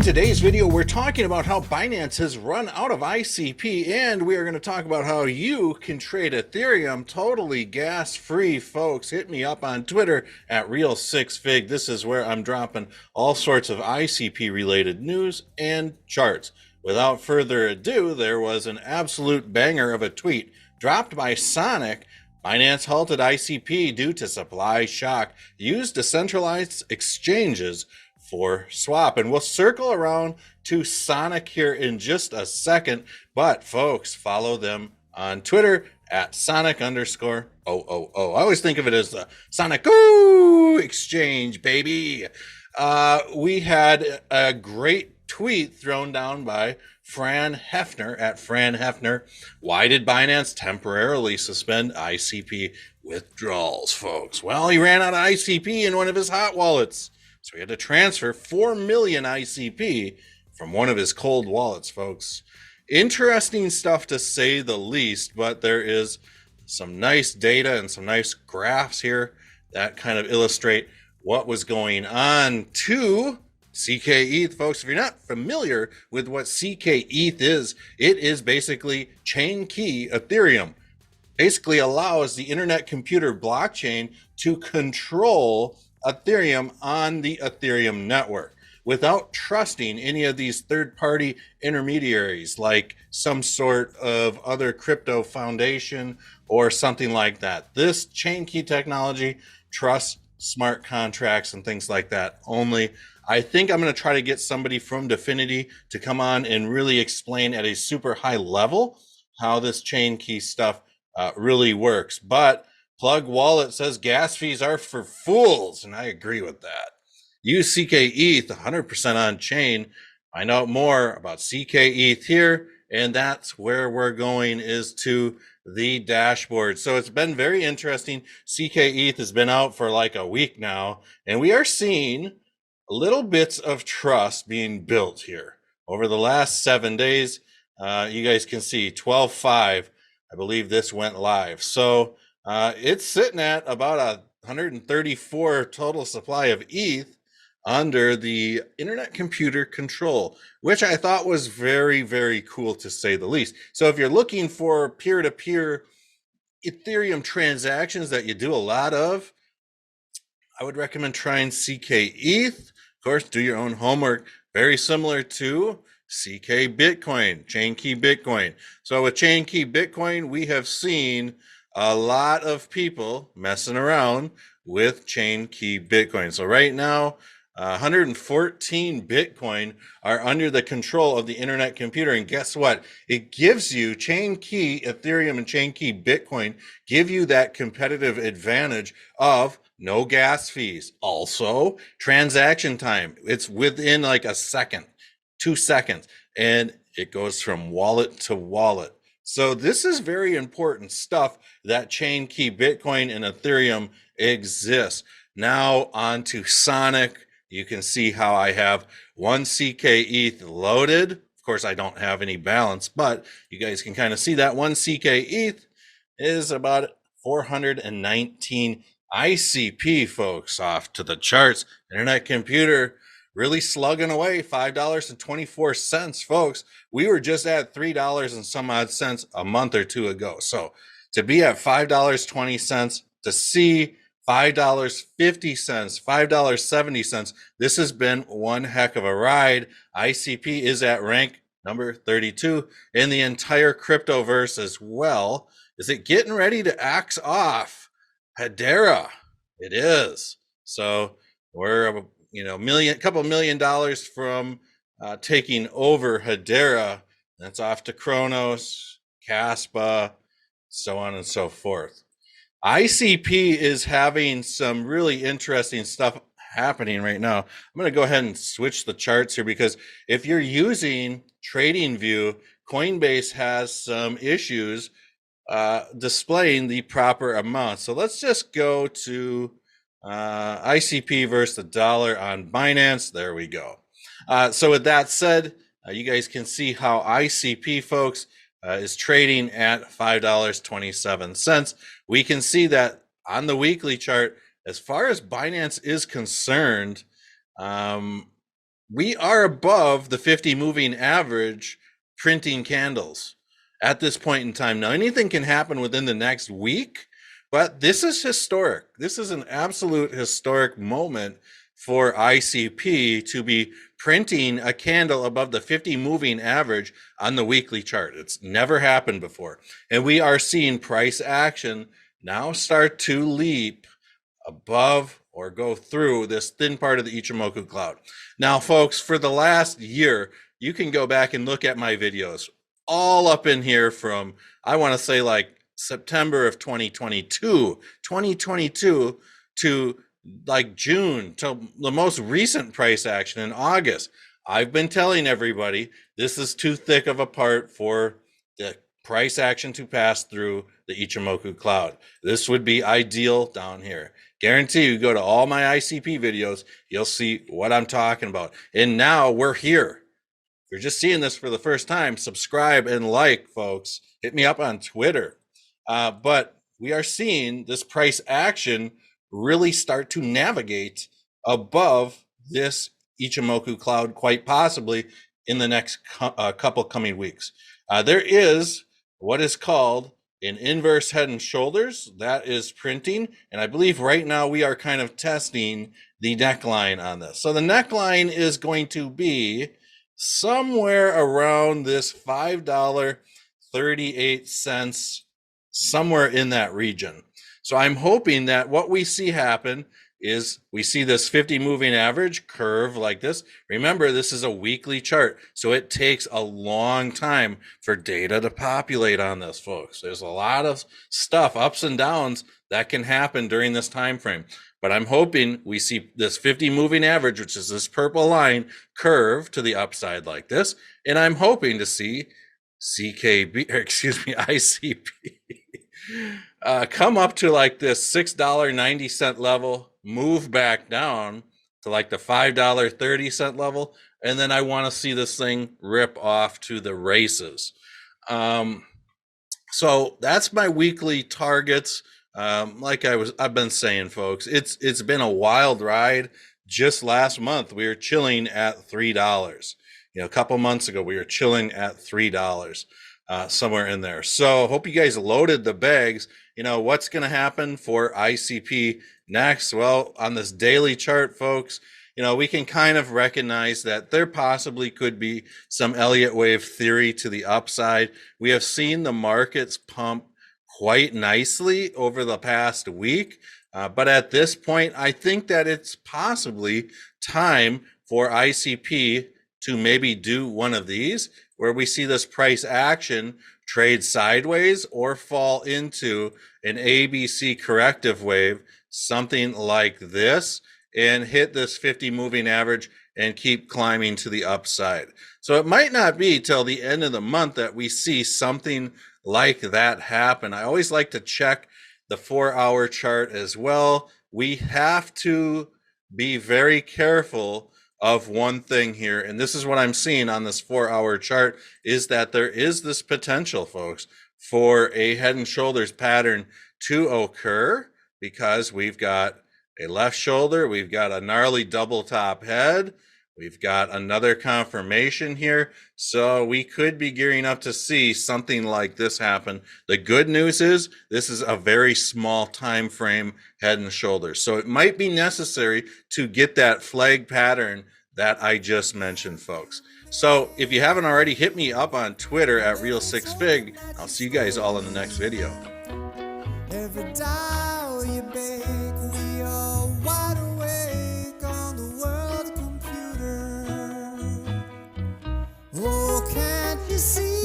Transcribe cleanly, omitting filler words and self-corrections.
today's video, we're talking about how Binance has run out of ICP, and we are going to talk about how you can trade Ethereum totally gas-free, folks. Hit me up on Twitter at Real6Fig. This is where I'm dropping all sorts of ICP-related news and charts. Without further ado, there was an absolute banger of a tweet dropped by Sonic. Binance halted ICP due to supply shock. Used decentralized exchanges for swap, and we'll circle around to Sonic here in just a second, but folks, follow them on Twitter at Sonic_000. I always think of it as the Sonic exchange, baby. We had a great tweet thrown down by Fran Hefner at Fran Hefner. Why did Binance temporarily suspend ICP withdrawals, folks? Well, he ran out of ICP in one of his hot wallets. So he had to transfer 4 million ICP from one of his cold wallets, folks. Interesting stuff to say the least, but there is some nice data and some nice graphs here that kind of illustrate what was going on to ckETH, folks. If you're not familiar with what ckETH is, it is basically chain key Ethereum. Basically allows the internet computer blockchain to control Ethereum on the Ethereum network without trusting any of these third-party intermediaries like some sort of other crypto foundation or something like that. This chain key technology trusts smart contracts and things like that only. I think I'm going to try to get somebody from Dfinity to come on and really explain at a super high level how this chain key stuff really works. But Plug Wallet says gas fees are for fools, and I agree with that. Use ckETH 100% on chain. Find out more about ckETH here, and that's where we're going, is to the dashboard. So it's been very interesting. ckETH has been out for like a week now, and we are seeing little bits of trust being built here over the last 7 days. You guys can see 12/5. I believe this went live. So it's sitting at about 134 total supply of ETH under the internet computer control, which I thought was very, very cool to say the least. So if you're looking for peer-to-peer Ethereum transactions that you do a lot of, I would recommend trying ckETH. Of course, do your own homework. Very similar to CK Bitcoin, Chain Key Bitcoin. So with Chain Key Bitcoin, we have seen a lot of people messing around with Chain Key Bitcoin. So right now, 114 Bitcoin are under the control of the internet computer. And guess what? It gives you Chain Key Ethereum and Chain Key Bitcoin give you that competitive advantage of no gas fees. Also, transaction time. It's within like a second, 2 seconds, and it goes from wallet to wallet. So this is very important stuff that Chain Key Bitcoin and Ethereum exists. Now on to Sonic. You can see how I have one ckETH loaded. Of course, I don't have any balance, but you guys can kind of see that one ckETH is about 419 ICP, folks. Off to the charts. Internet computer really slugging away, $5.24, folks. We were just at $3 and some odd cents a month or two ago. So to be at $5.20, to see $5.50, $5.70, this has been one heck of a ride. ICP is at rank number 32 in the entire cryptoverse as well. Is it getting ready to axe off Hedera? It is. So we're couple $1 million from taking over Hedera. That's off to Kronos, Caspa, so on and so forth. ICP is having some really interesting stuff happening right now. I'm going to go ahead and switch the charts here, because if you're using TradingView, Coinbase has some issues displaying the proper amount. So let's just go to ICP versus the dollar on Binance. There we go. So with that said, you guys can see how ICP, folks, is trading at $5.27. We can see that on the weekly chart, as far as Binance is concerned, We are above the 50 moving average printing candles at this point in time. Now, anything can happen within the next week, but this is historic. This is an absolute historic moment for ICP to be printing a candle above the 50 moving average on the weekly chart. It's never happened before. And we are seeing price action now start to leap above or go through this thin part of the Ichimoku cloud. Now, folks, for the last year, you can go back and look at my videos all up in here from, I want to say, like September of 2022 to like June, till the most recent price action in August. I've been telling everybody this is too thick of a part for the price action to pass through the Ichimoku cloud. This would be ideal down here. Guarantee you go to all my ICP videos, you'll see what I'm talking about. And now we're here. If you're just seeing this for the first time, subscribe and like, folks. Hit me up on Twitter. But we are seeing this price action really start to navigate above this Ichimoku cloud, quite possibly in the next couple coming weeks. There is what is called an inverse head and shoulders that is printing, and I believe right now we are kind of testing the neckline on this. So the neckline is going to be somewhere around this $5.38, somewhere in that region. So I'm hoping that what we see happen is we see this 50 moving average curve like this. Remember, this is a weekly chart, so it takes a long time for data to populate on this, folks. There's a lot of stuff, ups and downs, that can happen during this time frame. But I'm hoping we see this 50 moving average, which is this purple line, curve to the upside like this, and I'm hoping to see ICP come up to like this $6.90 level, move back down to like the $5.30 level, and then I want to see this thing rip off to the races. So that's my weekly targets. Like I've been saying, folks, it's been a wild ride. Just last month we were chilling at $3. A couple months ago we were chilling at $3. Somewhere in there. So hope you guys loaded the bags. What's going to happen for ICP next? Well, on this daily chart, folks, we can kind of recognize that there possibly could be some Elliott wave theory to the upside. We have seen the markets pump quite nicely over the past week. But at this point, I think that it's possibly time for ICP to maybe do one of these, where we see this price action trade sideways or fall into an ABC corrective wave, something like this, and hit this 50 moving average and keep climbing to the upside. So it might not be till the end of the month that we see something like that happen. I always like to check the 4-hour chart as well. We have to be very careful of one thing here, and this is what I'm seeing on this 4-hour chart, is that there is this potential, folks, for a head and shoulders pattern to occur, because we've got a left shoulder, we've got a gnarly double top head, we've got another confirmation here, so we could be gearing up to see something like this happen. The good news is this is a very small time frame head and shoulders, so it might be necessary to get that flag pattern that I just mentioned, folks. So if you haven't already, hit me up on Twitter at Real6Fig. I'll see you guys all in the next video. Every dial you bake, we are wide awake on the world computer. Oh, can't you see?